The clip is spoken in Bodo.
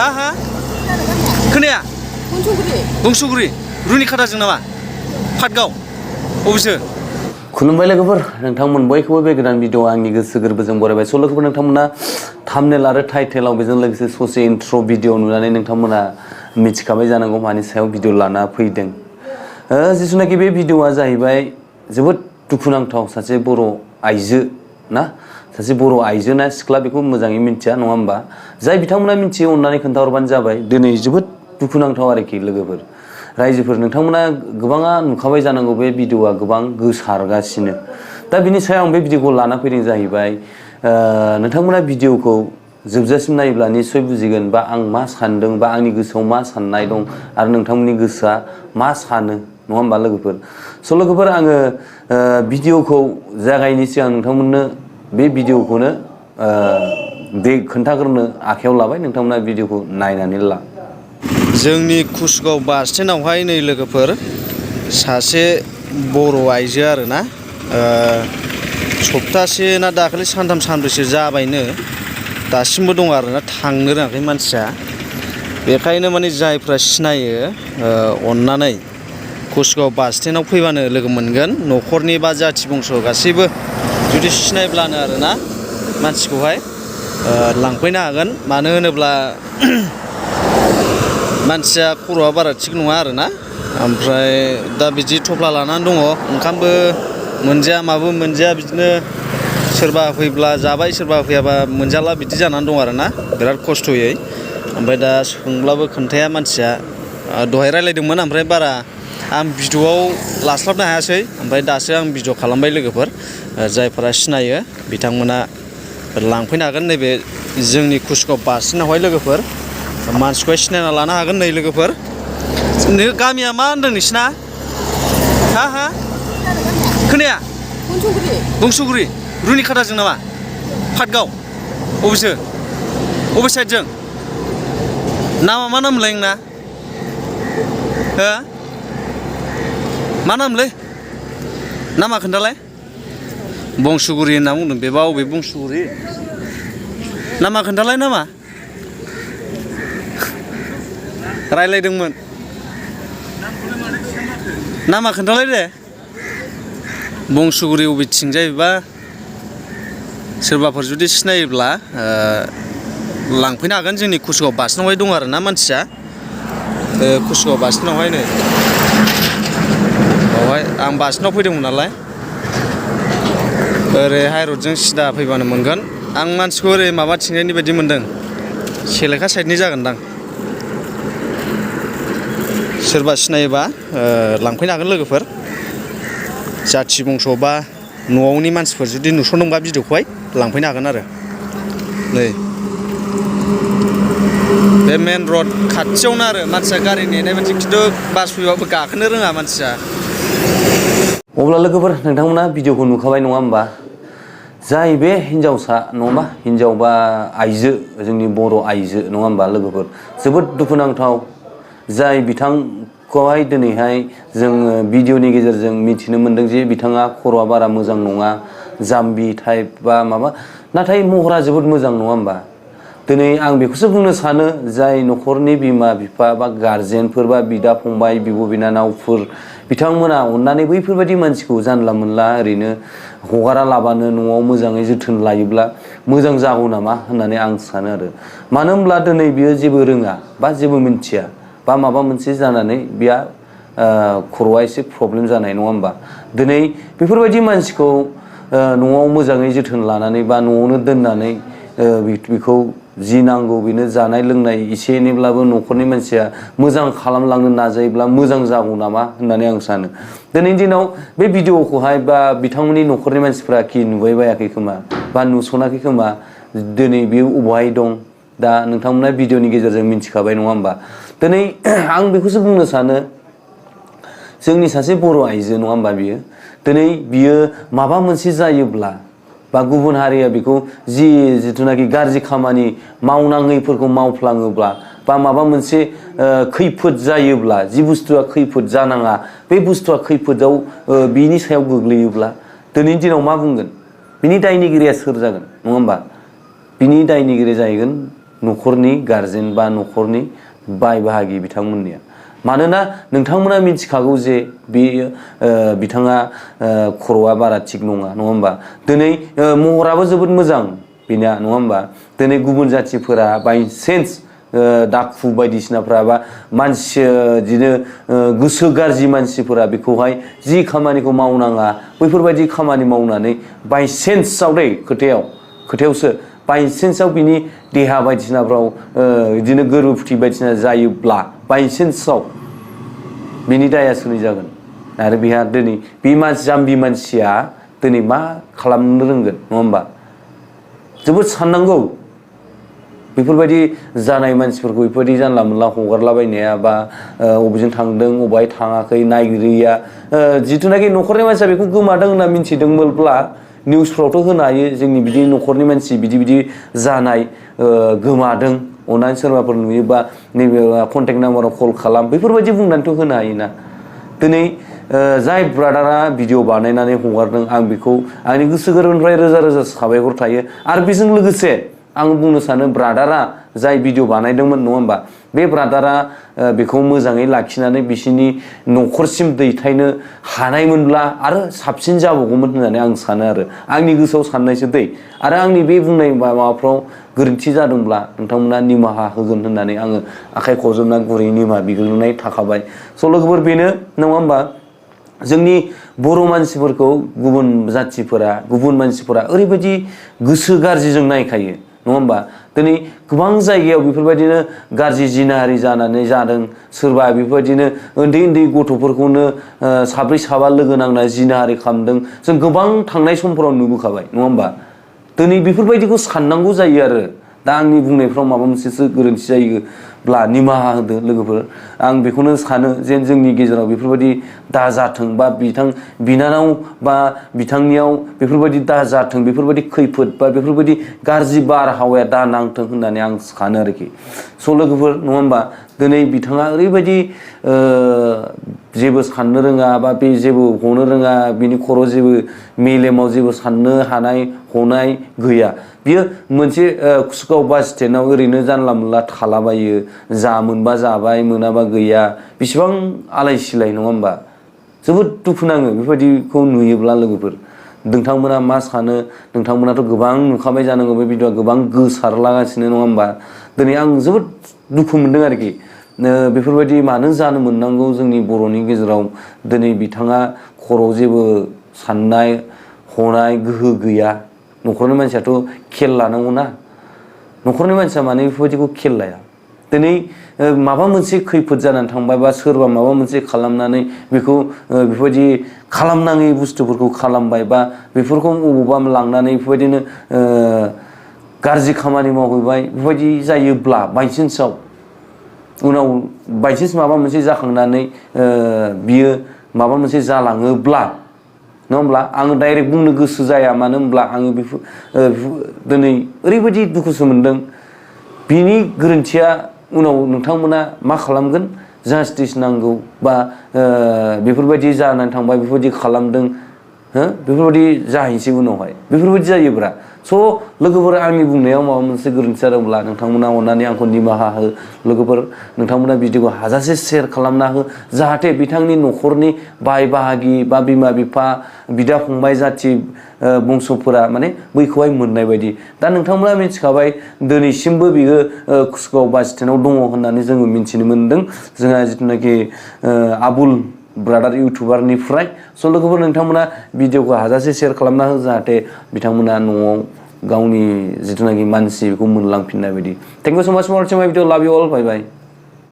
हा खोनाया बंसुगुरि रुनिखादाजों नामा पाटगाव अबेसो खुलुमबाय लोगोफोर नोंथांमोन बयखौबो बे गोदान भिडिअ आंनि गोसो गोरबोजों बरायबाय स' लोगोफोर नोंथांमोना थाम्बनेल आरो टाइटेलाव बेजों लोगोसे ससे इन्ट्र भिडिअ नुनानै नोंथांमोना मिथिखाबाय जानांगौ मानि सायाव भिडिअ लाना फैदों जिथुनाखि बे भिडिअआ जाहैबाय जोबोद दुखुनांथाव सासे बर' आइजो ना सासे बर' आइजो ना सिख्ला बेखौ मोजाङै मिथिया नङा होमबा जाय बिथांमोना मिथियो अननानै खोन्थाहरबानो जाबाय दिनै जोबोद दुखुनांथाव आरोखि लोगोफोर रायजोफोर नोंथांमोना गोबाङा नुखाबाय जानांगौ बे भिडिअआ गोबां गोसारगासिनो दा बिनि सायाव आं बे भिडिअखौ लाना फैदों जाहैबाय नोंथांमोना भिडिअखौ जोबजासिम नायोब्ला निश्चय बुजिगोन बा आं मा सानदों बा आंनि गोसोआव मा साननाय दं आरो नोंथांमोननि गोसोआ मा सानो नङा होमबा लोगोफोर स' लोगोफोर आङो भिडिअखौ जागायनि सिगां नोंथांमोननो बे भिडिअखौनो खोन्थाग्रोनो आखायाव लाबाय नोंथांमोना भिडिअखौ नायनानै ला जोंनि कुसगाव बास स्टेन्डआवहाय नै लोगोफोर सासे बर' आइजो आरोना सप्तासे ना दाखालि सानथाम सानब्रैसो जाबायनो दासिमबो दं आरोना थांनो रोङाखै मानसिया बेखायनो माने जायफ्रा सिनायो अननानै कुसगाव बास स्टेन्डआव फैबानो लोगो मोनगोन न'खरनि बा जाथि बंस' गासैबो जुदि सिनायब्लानो आरोना मानसिखौहाय लांफैनो हागोन मानो होनोब्ला मानसिया खर'आ बारा थिग नङा आरोना ओमफ्राय दा बिदि थफ्ला लानानै दङ ओंखामबो मोनजाया माबो मोनजाया बिदिनो सोरबा फैब्ला जाबाय सोरबा फैयाबा मोनजाला बिदि जानानै दं आरोना बिराद खस्थ'यै ओमफ्राय दा सोंब्लाबो खोन्थाया मानसिया दहाय रायलायदोंमोन ओमफ्राय बारा आं भिडिअआव लास्लाबनो हायासै ओमफ्राय दासो आं भिडिअ खालामबाय लोगोफोर जायफोरा सिनायो बिथांमोना लांफैनो हागोन नैबे जोंनि कुसगाव बास स्टेन्डआवहाय लोगोफोर मानसिखौहाय सिनायना लानो हागोन नै लोगोफोर गामिया मा होनदों नोंसिना हा खोनाया बंसुगुरि रुनिखादाजों नामा पाटगाव अबेसो अबे साइडजों नामा मा नामलाय नोंना हो मा नामलै नामा खोन्थालाय बंसुगुरि होनना बुंदों बेबा अबे बंसुगुरि नामा खोन्थालाय नामा रायलायदोंमोन नामा खोन्थालाय दे बंसुगुरि अबेथिंजाय बेबा सोरबाफोर जुदि सिनायोब्ला लांफैनो हागोन जोंनि कुसगाव बास स्टेन्डआवहाय दं आरोना मानसिया कुसगाव बास स्टेन्डआवहाय नै बावहाय आं बास स्टेन्डआव फैदोंमोन नालाय ओरै हाइरडजों सिदा फैबानो मोनगोन आं मानसिखौ ओरै माबाथिंजायनि बायदि मोनदों सेलेखा साइडनि जागोनदां सोरबा सिनायोबा लांफैनो हागोन लोगोफोर जाथि बंस' बा न'आवनि मानसिफोर जुदि नुसनदोंबा भिडिअखौहाय लांफैनो हागोन आरो नै बे मेन रड खाथियावनो आरो मानसिया गारि नेनाय बायदि खिन्थु बास फैबाबो गाखोनो रोङा मानसिया अब्ला लोगोफोर नोंथांमोना भिडिअखौ नुखाबाय नङा होमबा जाय बे हिन्जावसा नङाबा हिन्जाव बा आइजो जोंनि बर' आइजो नङा होमबा लोगोफोर जोबोद दुखुनांथाव जाय बिथांखौहाय दिनैहाय जोङो भिडिअनि गेजेरजों मिथिनो मोन्दों जे बिथाङा खर'आ बारा मोजां नङा जाम्बि टाइप बा माबा नाथाय महरा जोबोद मोजां नङा होमबा दिनै आं बेखौसो बुंनो सानो जाय न'खरनि बिमा बिफा बा गारजेनफोर बा बिदा फंबाय बिब' बिनानावफोर बिथांमोना अननानै बैफोरबायदि मानसिखौ जानला मोनला ओरैनो हगारा लाबानो न'आव मोजाङै जोथोन लायोब्ला मोजां जागौ नामा होननानै आं सानो आरो मानो होनब्ला दिनै बियो जेबो रोङा बा जेबो मिन्थिया बा माबा मोनसे जानानै बिया खर'आ एसे प्रब्लेम जानाय नङा होमबा दिनै बेफोरबायदि मानसिखौ न'आव मोजाङै जोथोन लानानै बा न'आवनो दोननानै बेखौ जि नांगौ बेनो जानाय लोंनाय एसे एनैब्लाबो न'खरनि मानसिया मोजां खालामलांनो नाजायोब्ला मोजां जागौ नामा होननानै आं सानो दिनैनि दिनाव बे भिडिअखौहाय बा बिथांमोननि न'खरनि मानसिफ्रा कि नुबायबायाखै खोमा बा नुसनाखै खोमा दिनै बेयो अबेहाय दं दा नोंथांमोना भिडिअनि गेजेरजों मिथिखाबाय नङा होमबा दिनै आं बेखौसो बुंनो सानो जोंनि सासे बर' आइजो नङा होमबा बियो दिनै बियो माबा मोनसे जायोब्ला बा गुबुन हारिया बेखौ जिथुनाखि गाज्रि खामानि मावनाङैफोरखौ मावफ्लाङोब्ला बा माबा मोनसे खैफोद जायोब्ला जि बुस्थुआ खैफोद जानाङा बे बुस्थुआ खैफोदाव बिनि सायाव गोग्लैयोब्ला दिनैनि दिनाव मा बुंगोन बिनि दायनिगिरिया सोर जागोन नङा होमबा बिनि दायनिगिरि जाहैगोन न'खरनि गारजेन बा न'खरनि बाय बाहागि बिथांमोननिया मानोना नोंथांमोना मिथिखागौ जे बेयो बिथाङा खर'आ बारा थिग नङा होमबा दिनै महराबो जोबोद मोजां बेना नङा होमबा दिनै गुबुन जाथिफोरा बायसेन्स दाखु बायदिसिनाफ्रा बा मानसि बिदिनो गोसो गाज्रि मानसिफोरा बेखौहाय जि खामानिखौ मावनाङा बैफोरबायदि खामानि मावनानै बायसेन्सआव खोथायावसो बायसेन्सआव बिनि देहा बायदिसिनाफ्राव बिदिनो गोरोबथि बायदिसिना जायोब्ला बायसेन्सआव बिनि दाया सोरनि जागोन आरो बेहा दिनै बे जाम्बि मानसिया दिनै मा खालामनो रोंगोन नङा होमबा जोबोद साननांगौ बेफोरबायदि जानाय मानसिफोरखौ बेफोरबायदि जानला मोनला हगारलाबायनाया बा अबेजों थांदों अबेहाय थाङाखै नायगिरैया जिथुनाखि न'खरनि मानसिया बेखौ गोमादों होनना मिथिदोंमोनब्ला निउसफ्रावथ' होनो हायो जोंनि बिदि न'खरनि मानसि बिदि जानाय गोमादों अननानै सोरबाफोर नुयोबा नैबे कन्टेक्ट नाम्बाराव कल खालाम बेफोरबायदि बुंनानैथ' होनो हायोना दिनै जाय ब्रादारा भिडिअ बानायनानै हगारदों आं बेखौ आंनि गोसो गोरबोनिफ्राय रोजा रोजा साबायखर थायो आरो बेजों लोगोसे आं बुंनो सानो ब्रादारा जाय भिडिअ बानायदोंमोन नङा होमबा बे ब्रादारा बेखौ मोजाङै लाखिनानै बिसिनि न'खरसिम दैथायनो हानायमोनब्ला आरो साबसिन जाबावगौमोन होननानै आं सानो आरो आंनि गोसोआव साननायसो आरो आंनि बे बुंनाय माबाफ्राव गोरोन्थि जादोंब्ला नोंथांमोना निमाहा होगोन होननानै आङो आखाइ खबजबना गुरै निमाहा बिग्रोनाय थाखाबाय स' लोगोफोर बेनो नङा होमबा जोंनि बर' मानसिफोरखौ गुबुन जाथिफोरा गुबुन मानसिफोरा ओरैबायदि गोसो गाज्रिजों नायखायो नङा होमबा दिनै गोबां जायगायाव बेफोरबायदिनो गाज्रि जिनाहारि जानानै जादों सोरबा बेफोरबायदिनो उन्दै गथ'फोरखौनो साब्रै साबा लोगो नांना जिनाहारि खालामदों जों गोबां थांनाय समफोराव नुबोखाबाय नङा होमबा दिनै बेफोरबायदिखौ साननांगौ जायो आरो दा आंनि बुंनायफ्राव माबा मोनसेसो गोरोन्थि जायोब्ला निमाहा होदो लोगोफोर आं बेखौनो सानो जे जोंनि गेजेराव बेफोरबायदि दाजाथों बा बिनानाव बा बिथांनियाव बेफोरबायदि दाजाथों बेफोरबायदि खैफोद बा बेफोरबायदि गाज्रि बारहावाया दा नांथों होननानै आं सानो आरोखि स' लोगोफोर नङा होमबा दिनै बिथाङा ओरैबायदि जेबो साननो रोङा बा बे जेबो हनो रोङा बिनि खर' जेबो मेलेमाव जेबो साननो हानाय हनाय गैया बियो मोनसे कुसुगाव बास स्टेन्डआव ओरैनो जानला मोनला थालाबायो जा मोनबा जाबाय मोनाबा गैया बेसेबां आलाय सिलाय नङा होमबा जोबोद दुखु नाङो बेफोरबायदिखौ नुयोब्ला लोगोफोर नोंथांमोना मा सानो नोंथांमोनाथ' गोबां नुखाबाय जानांगौ बे भिडिअआ गोबां गोसारलागासिनो नङा होमबा दिनै आं जोबोद दुखु मोनदों आरोखि बेफोरबायदि मानो जानो मोननांगौ जोंनि बर'नि गेजेराव दिनै बिथाङा खर'आव जेबो साननाय हनाय गोहो गैया न'खरनि मानसियाथ' खेल लानांगौ ना न'खरनि मानसिया मानो बेफोरबायदिखौ खेल लाया दिनै माबा मोनसे खैफोद जानानै थांबाय बा सोरबा माबा मोनसे खालामनानै बेखौ बेफोरबायदि खालामनाङै बुस्थुफोरखौ खालामबाय बा बेफोरखौ बबावबा लांनानै बेफोरबायदिनो गाज्रि खामानि मावहैबाय बेफोरबायदि जायोब्ला बायसेन्सआव उनाव बायसेन्स माबा मोनसे जाखांनानै बियो माबा मोनसे जालाङोब्ला नङा होमब्ला आङो डाइरेक्ट बुंनो गोसो जाया मानो होनब्ला आङो दिनै ओरैबायदि दुखुसो मोनदों बिनि गोरोन्थिया उनाव नोंथांमोना मा खालामगोन जास्टिस नांगौ बा बेफोरबायदि जानानै थांबाय बेफोरबायदि खालामदों बेफोरबायदि जाहैनोसै उनावहाय बेफोरबायदि जायोब्रा स' लोगोफोर आंनि बुंनायाव माबा मोनसे गोरोन्थि जादोंब्ला नोंथांमोना अननानै आंखौ निमाहा हो लोगोफोर नोंथांमोना भिडिअखौ हाजासे शेयार खालामना हो जाहाथे बिथांनि न'खरनि बाय बाहागि बा बिमा बिफा बिदा फंबाय जाथि बंस'फोरा माने बैखौहाय मोननाय बायदि दा नोंथांमोना मिथिखाबाय दिनैसिमबो बियो कुसुगाव बास स्टेन्डआव दङ होननानै जोङो मिथिनो मोन्दों जोंहा जिथुनाखि आबुल ब्रादार इउटुबारनिफ्राय स' लोगोफोर नोंथांमोना भिडिअखौ हाजासे शेयार खालामना हो जाहाथे बिथांमोना न'आव गावनि जिथुनाखि मानसि बेखौ मोनलांफिननाय बायदि थेंक इउ सो माच फर वाचिं माय भिडिअ लाभ इउ अल बाय बाय